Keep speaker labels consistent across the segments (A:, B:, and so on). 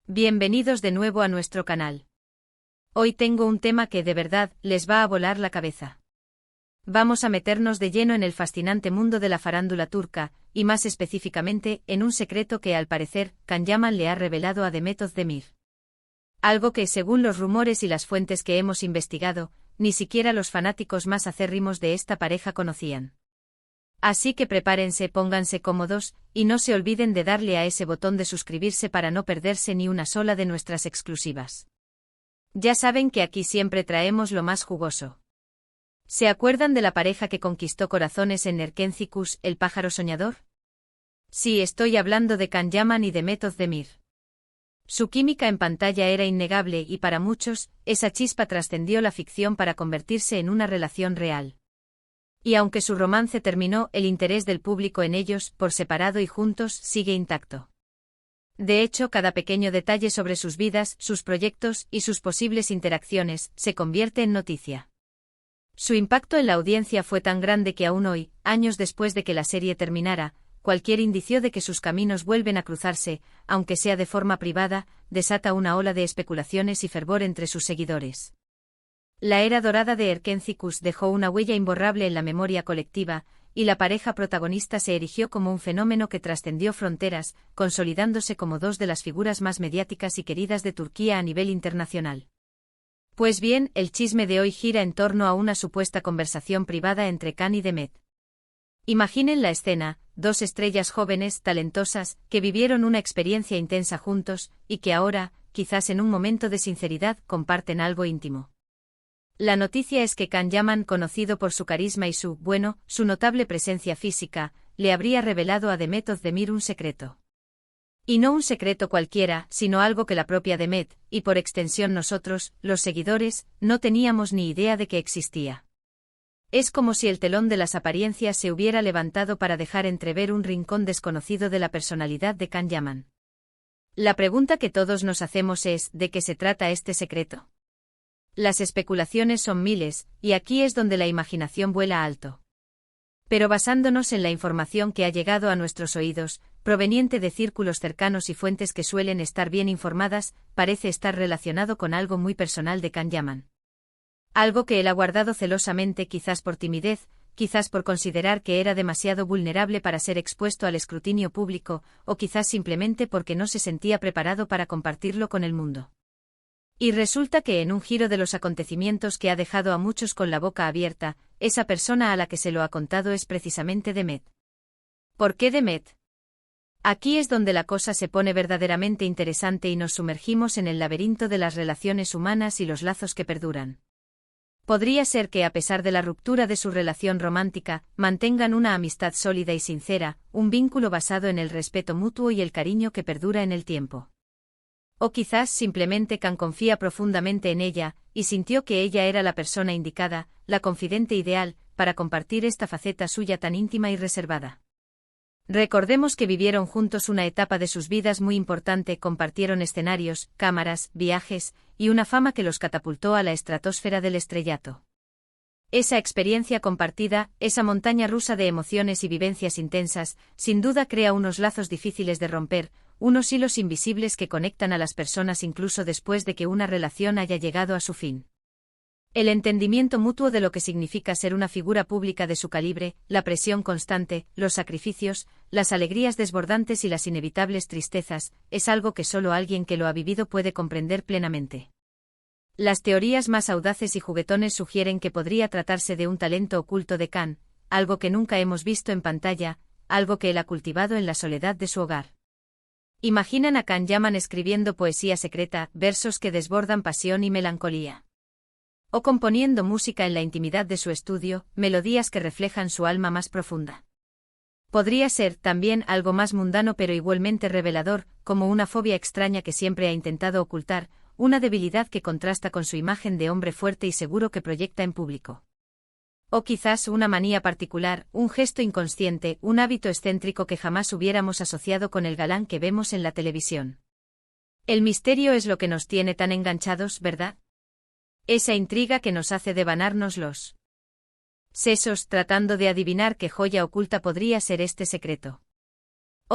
A: Bienvenidos de nuevo a nuestro canal. Hoy tengo un tema que de verdad les va a volar la cabeza. Vamos a meternos de lleno en el fascinante mundo de la farándula turca, y más específicamente en un secreto que al parecer Can Yaman le ha revelado a Demet Özdemir. Algo que, según los rumores y las fuentes que hemos investigado, ni siquiera los fanáticos más acérrimos de esta pareja conocían. Así que prepárense, pónganse cómodos, y no se olviden de darle a ese botón de suscribirse para no perderse ni una sola de nuestras exclusivas. Ya saben que aquí siempre traemos lo más jugoso. ¿Se acuerdan de la pareja que conquistó corazones en Erkencikus, el pájaro soñador? Sí, estoy hablando de Can Yaman y Demet Özdemir. Su química en pantalla era innegable y para muchos, esa chispa trascendió la ficción para convertirse en una relación real. Y aunque su romance terminó, el interés del público en ellos, por separado y juntos, sigue intacto. De hecho, cada pequeño detalle sobre sus vidas, sus proyectos y sus posibles interacciones, se convierte en noticia. Su impacto en la audiencia fue tan grande que aún hoy, años después de que la serie terminara, cualquier indicio de que sus caminos vuelven a cruzarse, aunque sea de forma privada, desata una ola de especulaciones y fervor entre sus seguidores. La era dorada de Erkencikus dejó una huella imborrable en la memoria colectiva, y la pareja protagonista se erigió como un fenómeno que trascendió fronteras, consolidándose como dos de las figuras más mediáticas y queridas de Turquía a nivel internacional. Pues bien, el chisme de hoy gira en torno a una supuesta conversación privada entre Can y Demet. Imaginen la escena: dos estrellas jóvenes, talentosas, que vivieron una experiencia intensa juntos, y que ahora, quizás en un momento de sinceridad, comparten algo íntimo. La noticia es que Can Yaman, conocido por su carisma y su notable presencia física, le habría revelado a Demet Özdemir un secreto. Y no un secreto cualquiera, sino algo que la propia Demet, y por extensión nosotros, los seguidores, no teníamos ni idea de que existía. Es como si el telón de las apariencias se hubiera levantado para dejar entrever un rincón desconocido de la personalidad de Can Yaman. La pregunta que todos nos hacemos es: ¿de qué se trata este secreto? Las especulaciones son miles, y aquí es donde la imaginación vuela alto. Pero basándonos en la información que ha llegado a nuestros oídos, proveniente de círculos cercanos y fuentes que suelen estar bien informadas, parece estar relacionado con algo muy personal de Can Yaman. Algo que él ha guardado celosamente, quizás por timidez, quizás por considerar que era demasiado vulnerable para ser expuesto al escrutinio público, o quizás simplemente porque no se sentía preparado para compartirlo con el mundo. Y resulta que en un giro de los acontecimientos que ha dejado a muchos con la boca abierta, esa persona a la que se lo ha contado es precisamente Demet. ¿Por qué Demet? Aquí es donde la cosa se pone verdaderamente interesante y nos sumergimos en el laberinto de las relaciones humanas y los lazos que perduran. Podría ser que a pesar de la ruptura de su relación romántica, mantengan una amistad sólida y sincera, un vínculo basado en el respeto mutuo y el cariño que perdura en el tiempo. O quizás simplemente Can confía profundamente en ella, y sintió que ella era la persona indicada, la confidente ideal, para compartir esta faceta suya tan íntima y reservada. Recordemos que vivieron juntos una etapa de sus vidas muy importante, compartieron escenarios, cámaras, viajes, y una fama que los catapultó a la estratosfera del estrellato. Esa experiencia compartida, esa montaña rusa de emociones y vivencias intensas, sin duda crea unos lazos difíciles de romper, unos hilos invisibles que conectan a las personas incluso después de que una relación haya llegado a su fin. El entendimiento mutuo de lo que significa ser una figura pública de su calibre, la presión constante, los sacrificios, las alegrías desbordantes y las inevitables tristezas, es algo que solo alguien que lo ha vivido puede comprender plenamente. Las teorías más audaces y juguetones sugieren que podría tratarse de un talento oculto de Can, algo que nunca hemos visto en pantalla, algo que él ha cultivado en la soledad de su hogar. Imaginan a Can Yaman escribiendo poesía secreta, versos que desbordan pasión y melancolía. O componiendo música en la intimidad de su estudio, melodías que reflejan su alma más profunda. Podría ser, también, algo más mundano pero igualmente revelador, como una fobia extraña que siempre ha intentado ocultar, una debilidad que contrasta con su imagen de hombre fuerte y seguro que proyecta en público. O quizás una manía particular, un gesto inconsciente, un hábito excéntrico que jamás hubiéramos asociado con el galán que vemos en la televisión. El misterio es lo que nos tiene tan enganchados, ¿verdad? Esa intriga que nos hace devanarnos los sesos tratando de adivinar qué joya oculta podría ser este secreto.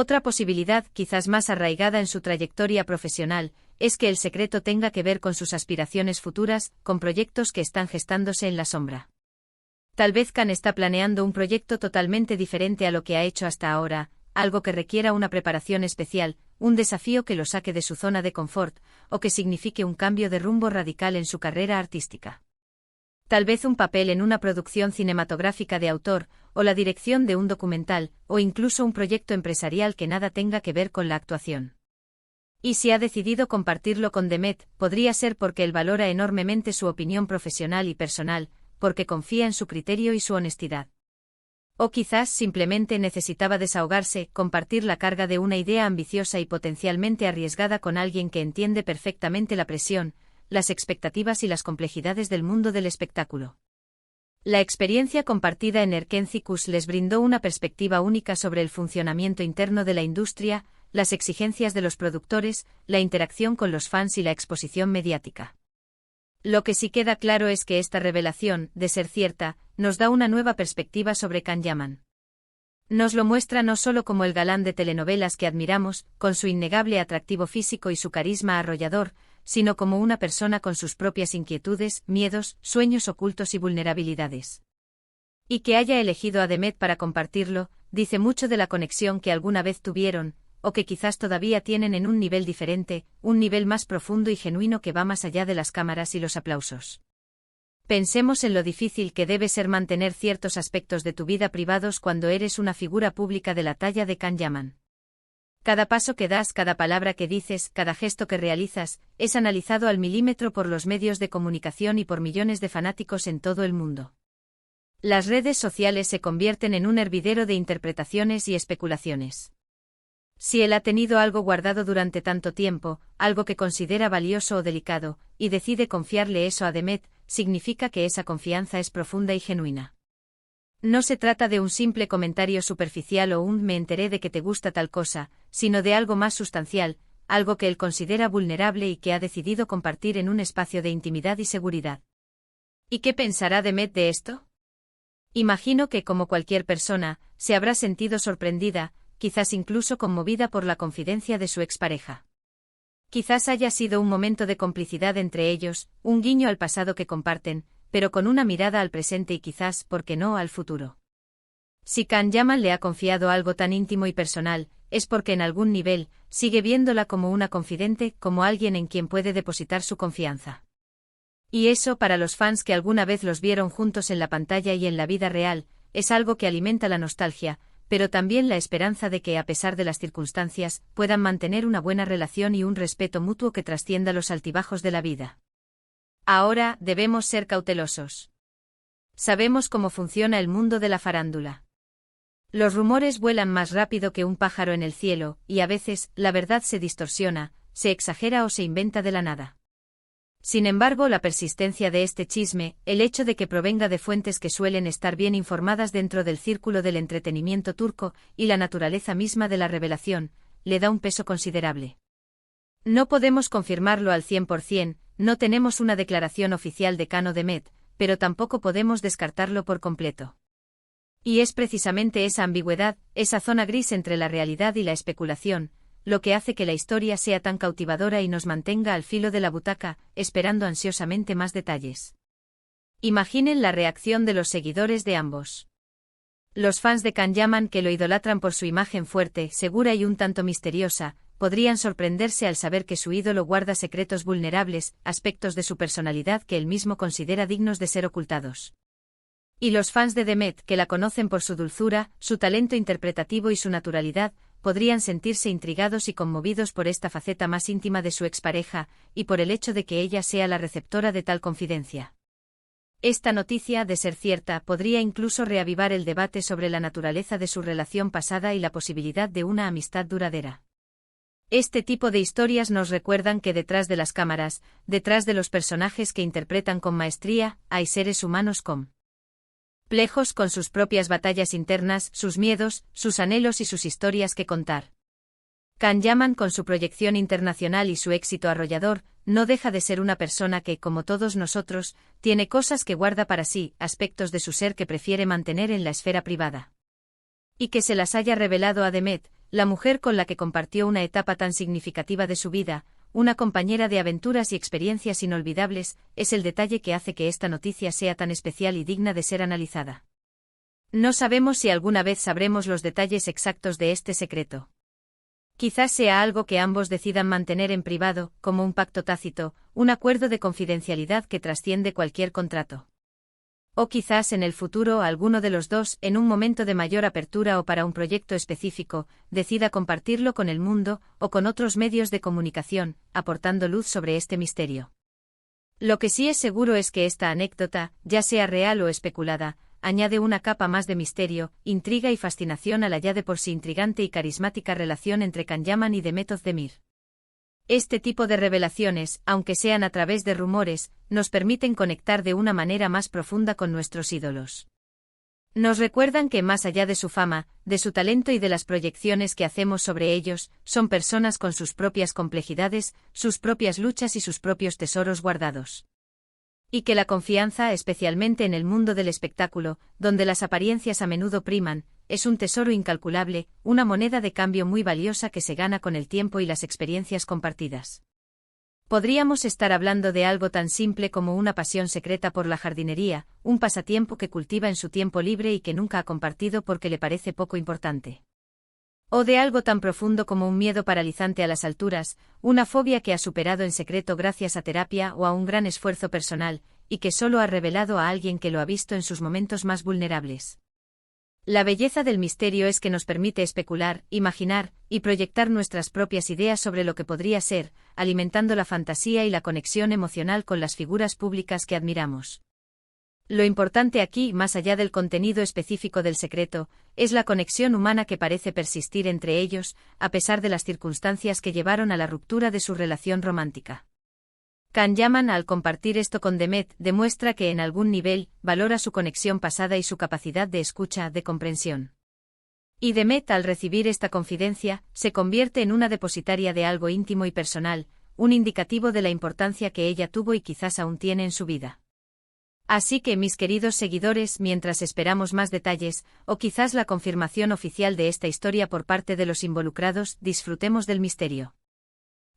A: Otra posibilidad, quizás más arraigada en su trayectoria profesional, es que el secreto tenga que ver con sus aspiraciones futuras, con proyectos que están gestándose en la sombra. Tal vez Khan está planeando un proyecto totalmente diferente a lo que ha hecho hasta ahora, algo que requiera una preparación especial, un desafío que lo saque de su zona de confort, o que signifique un cambio de rumbo radical en su carrera artística. Tal vez un papel en una producción cinematográfica de autor, o la dirección de un documental, o incluso un proyecto empresarial que nada tenga que ver con la actuación. Y si ha decidido compartirlo con Demet, podría ser porque él valora enormemente su opinión profesional y personal, porque confía en su criterio y su honestidad. O quizás simplemente necesitaba desahogarse, compartir la carga de una idea ambiciosa y potencialmente arriesgada con alguien que entiende perfectamente la presión, las expectativas y las complejidades del mundo del espectáculo. La experiencia compartida en Erkentzikos les brindó una perspectiva única sobre el funcionamiento interno de la industria, las exigencias de los productores, la interacción con los fans y la exposición mediática. Lo que sí queda claro es que esta revelación, de ser cierta, nos da una nueva perspectiva sobre Can Yaman. Nos lo muestra no solo como el galán de telenovelas que admiramos, con su innegable atractivo físico y su carisma arrollador, sino como una persona con sus propias inquietudes, miedos, sueños ocultos y vulnerabilidades. Y que haya elegido a Demet para compartirlo, dice mucho de la conexión que alguna vez tuvieron, o que quizás todavía tienen en un nivel diferente, un nivel más profundo y genuino que va más allá de las cámaras y los aplausos. Pensemos en lo difícil que debe ser mantener ciertos aspectos de tu vida privados cuando eres una figura pública de la talla de Can Yaman. Cada paso que das, cada palabra que dices, cada gesto que realizas, es analizado al milímetro por los medios de comunicación y por millones de fanáticos en todo el mundo. Las redes sociales se convierten en un hervidero de interpretaciones y especulaciones. Si él ha tenido algo guardado durante tanto tiempo, algo que considera valioso o delicado, y decide confiarle eso a Demet, significa que esa confianza es profunda y genuina. No se trata de un simple comentario superficial o un me enteré de que te gusta tal cosa, sino de algo más sustancial, algo que él considera vulnerable y que ha decidido compartir en un espacio de intimidad y seguridad. ¿Y qué pensará Demet de esto? Imagino que, como cualquier persona, se habrá sentido sorprendida, quizás incluso conmovida por la confidencia de su expareja. Quizás haya sido un momento de complicidad entre ellos, un guiño al pasado que comparten, pero con una mirada al presente y quizás, ¿por qué no, al futuro? Si Can Yaman le ha confiado algo tan íntimo y personal, es porque en algún nivel, sigue viéndola como una confidente, como alguien en quien puede depositar su confianza. Y eso, para los fans que alguna vez los vieron juntos en la pantalla y en la vida real, es algo que alimenta la nostalgia, pero también la esperanza de que, a pesar de las circunstancias, puedan mantener una buena relación y un respeto mutuo que trascienda los altibajos de la vida. Ahora, debemos ser cautelosos. Sabemos cómo funciona el mundo de la farándula. Los rumores vuelan más rápido que un pájaro en el cielo, y a veces, la verdad se distorsiona, se exagera o se inventa de la nada. Sin embargo, la persistencia de este chisme, el hecho de que provenga de fuentes que suelen estar bien informadas dentro del círculo del entretenimiento turco, y la naturaleza misma de la revelación, le da un peso considerable. No podemos confirmarlo al 100%, no tenemos una declaración oficial de Can o Demet, pero tampoco podemos descartarlo por completo. Y es precisamente esa ambigüedad, esa zona gris entre la realidad y la especulación, lo que hace que la historia sea tan cautivadora y nos mantenga al filo de la butaca, esperando ansiosamente más detalles. Imaginen la reacción de los seguidores de ambos. Los fans de Can Yaman, que lo idolatran por su imagen fuerte, segura y un tanto misteriosa, podrían sorprenderse al saber que su ídolo guarda secretos vulnerables, aspectos de su personalidad que él mismo considera dignos de ser ocultados. Y los fans de Demet, que la conocen por su dulzura, su talento interpretativo y su naturalidad, podrían sentirse intrigados y conmovidos por esta faceta más íntima de su expareja, y por el hecho de que ella sea la receptora de tal confidencia. Esta noticia, de ser cierta, podría incluso reavivar el debate sobre la naturaleza de su relación pasada y la posibilidad de una amistad duradera. Este tipo de historias nos recuerdan que detrás de las cámaras, detrás de los personajes que interpretan con maestría, hay seres humanos complejos con sus propias batallas internas, sus miedos, sus anhelos y sus historias que contar. Can Yaman, con su proyección internacional y su éxito arrollador, no deja de ser una persona que, como todos nosotros, tiene cosas que guarda para sí, aspectos de su ser que prefiere mantener en la esfera privada. Y que se las haya revelado a Demet, la mujer con la que compartió una etapa tan significativa de su vida, una compañera de aventuras y experiencias inolvidables, es el detalle que hace que esta noticia sea tan especial y digna de ser analizada. No sabemos si alguna vez sabremos los detalles exactos de este secreto. Quizás sea algo que ambos decidan mantener en privado, como un pacto tácito, un acuerdo de confidencialidad que trasciende cualquier contrato. O quizás en el futuro alguno de los dos, en un momento de mayor apertura o para un proyecto específico, decida compartirlo con el mundo o con otros medios de comunicación, aportando luz sobre este misterio. Lo que sí es seguro es que esta anécdota, ya sea real o especulada, añade una capa más de misterio, intriga y fascinación a la ya de por sí intrigante y carismática relación entre Can Yaman y Demet Özdemir. Este tipo de revelaciones, aunque sean a través de rumores, nos permiten conectar de una manera más profunda con nuestros ídolos. Nos recuerdan que más allá de su fama, de su talento y de las proyecciones que hacemos sobre ellos, son personas con sus propias complejidades, sus propias luchas y sus propios tesoros guardados. Y que la confianza, especialmente en el mundo del espectáculo, donde las apariencias a menudo priman, es un tesoro incalculable, una moneda de cambio muy valiosa que se gana con el tiempo y las experiencias compartidas. Podríamos estar hablando de algo tan simple como una pasión secreta por la jardinería, un pasatiempo que cultiva en su tiempo libre y que nunca ha compartido porque le parece poco importante. O de algo tan profundo como un miedo paralizante a las alturas, una fobia que ha superado en secreto gracias a terapia o a un gran esfuerzo personal, y que solo ha revelado a alguien que lo ha visto en sus momentos más vulnerables. La belleza del misterio es que nos permite especular, imaginar, y proyectar nuestras propias ideas sobre lo que podría ser, alimentando la fantasía y la conexión emocional con las figuras públicas que admiramos. Lo importante aquí, más allá del contenido específico del secreto, es la conexión humana que parece persistir entre ellos, a pesar de las circunstancias que llevaron a la ruptura de su relación romántica. Can Yaman, al compartir esto con Demet, demuestra que en algún nivel valora su conexión pasada y su capacidad de escucha, de comprensión. Y Demet, al recibir esta confidencia, se convierte en una depositaria de algo íntimo y personal, un indicativo de la importancia que ella tuvo y quizás aún tiene en su vida. Así que, mis queridos seguidores, mientras esperamos más detalles, o quizás la confirmación oficial de esta historia por parte de los involucrados, disfrutemos del misterio.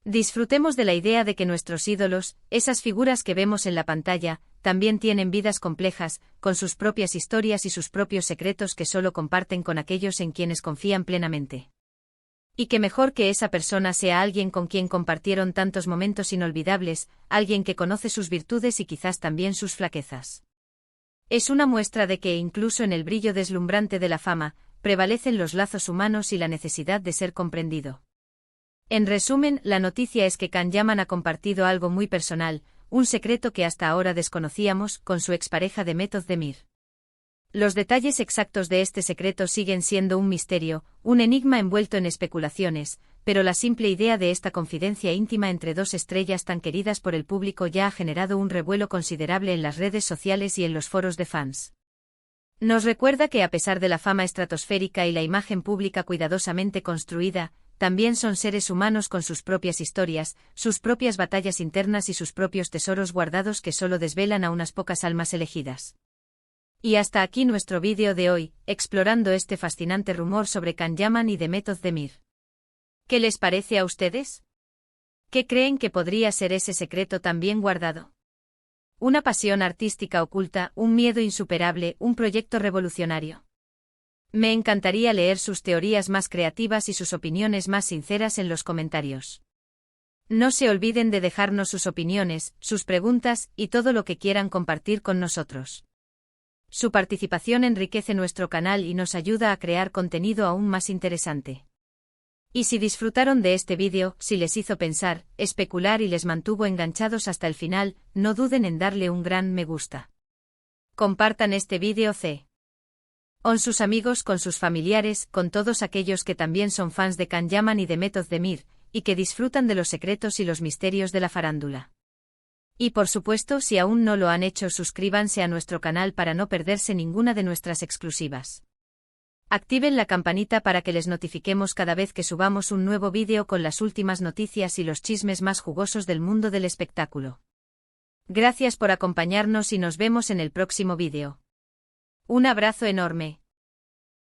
A: Disfrutemos de la idea de que nuestros ídolos, esas figuras que vemos en la pantalla, también tienen vidas complejas, con sus propias historias y sus propios secretos que solo comparten con aquellos en quienes confían plenamente. Y que mejor que esa persona sea alguien con quien compartieron tantos momentos inolvidables, alguien que conoce sus virtudes y quizás también sus flaquezas. Es una muestra de que, incluso en el brillo deslumbrante de la fama, prevalecen los lazos humanos y la necesidad de ser comprendido. En resumen, la noticia es que Can Yaman ha compartido algo muy personal, un secreto que hasta ahora desconocíamos, con su expareja Demet Özdemir. Los detalles exactos de este secreto siguen siendo un misterio, un enigma envuelto en especulaciones, pero la simple idea de esta confidencia íntima entre dos estrellas tan queridas por el público ya ha generado un revuelo considerable en las redes sociales y en los foros de fans. Nos recuerda que a pesar de la fama estratosférica y la imagen pública cuidadosamente construida, también son seres humanos con sus propias historias, sus propias batallas internas y sus propios tesoros guardados que solo desvelan a unas pocas almas elegidas. Y hasta aquí nuestro vídeo de hoy, explorando este fascinante rumor sobre Can Yaman y Demet Özdemir. ¿Qué les parece a ustedes? ¿Qué creen que podría ser ese secreto tan bien guardado? ¿Una pasión artística oculta, un miedo insuperable, un proyecto revolucionario? Me encantaría leer sus teorías más creativas y sus opiniones más sinceras en los comentarios. No se olviden de dejarnos sus opiniones, sus preguntas y todo lo que quieran compartir con nosotros. Su participación enriquece nuestro canal y nos ayuda a crear contenido aún más interesante. Y si disfrutaron de este vídeo, si les hizo pensar, especular y les mantuvo enganchados hasta el final, no duden en darle un gran me gusta. Compartan este vídeo con sus amigos, con sus familiares, con todos aquellos que también son fans de Can Yaman y Demet Özdemir, y que disfrutan de los secretos y los misterios de la farándula. Y por supuesto, si aún no lo han hecho, suscríbanse a nuestro canal para no perderse ninguna de nuestras exclusivas. Activen la campanita para que les notifiquemos cada vez que subamos un nuevo vídeo con las últimas noticias y los chismes más jugosos del mundo del espectáculo. Gracias por acompañarnos y nos vemos en el próximo vídeo. Un abrazo enorme.